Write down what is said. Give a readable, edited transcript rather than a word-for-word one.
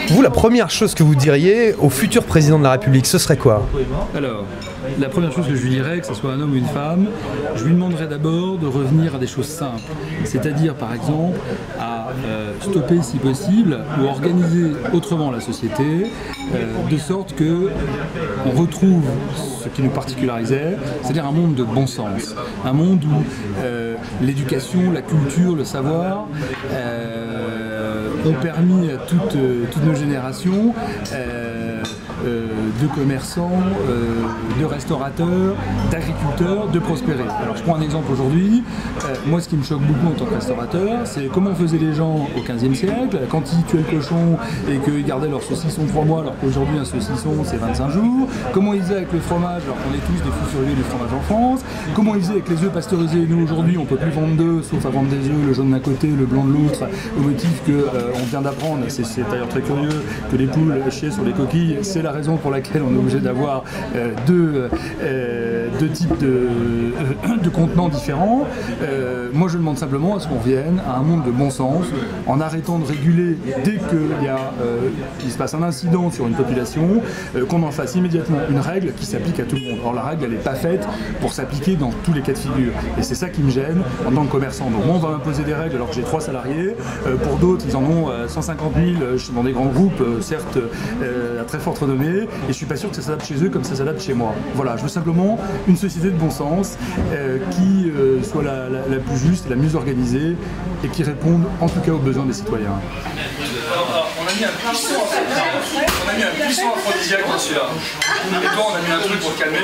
Vous, la première chose que vous diriez au futur président de la République, ce serait quoi? Alors, la première chose que je lui dirais, que ce soit un homme ou une femme, je lui demanderais d'abord de revenir à des choses simples. C'est-à-dire, par exemple, à stopper, si possible, ou organiser autrement la société, de sorte qu'on retrouve ce qui nous particularisait, c'est-à-dire un monde de bon sens. Un monde où l'éducation, la culture, le savoir ont permis à toutes nos générations de commerçants, de restaurateurs, d'agriculteurs, de prospérer. Alors je prends un exemple aujourd'hui, moi ce qui me choque beaucoup en tant que restaurateur, c'est comment faisaient les gens au XVe siècle, quand ils tuaient le cochon et qu'ils gardaient leur saucisson 3 mois, alors qu'aujourd'hui un saucisson c'est 25 jours, comment ils faisaient avec le fromage, alors qu'on est tous des fous furieux du fromage en France, comment ils faisaient avec les œufs pasteurisés, nous aujourd'hui on peut plus vendre d'œufs, sauf à vendre des œufs, le jaune d'un côté, le blanc de l'autre, au motif que on vient d'apprendre, et c'est d'ailleurs très curieux, que les poules chiaient sur les coquilles, c'est la raison pour laquelle on est obligé d'avoir deux types de contenants différents. Moi je demande simplement à ce qu'on vienne à un monde de bon sens, en arrêtant de réguler dès qu'il se passe un incident sur une population, qu'on en fasse immédiatement une règle qui s'applique à tout le monde. Or la règle elle n'est pas faite pour s'appliquer dans tous les cas de figure, et c'est ça qui me gêne en tant que commerçant. Donc moi on va m'imposer des règles alors que j'ai 3 salariés, pour d'autres ils en ont 150 000 dans des grands groupes, certes à très forte renommée, et je suis pas sûr que ça s'adapte chez eux comme ça s'adapte chez moi. Voilà, je veux simplement une société de bon sens qui soit la plus juste, la mieux organisée et qui réponde en tout cas aux besoins des citoyens. On a mis un puissant aphrodisiaque dans celui-là. Et toi on a mis un truc pour te calmer.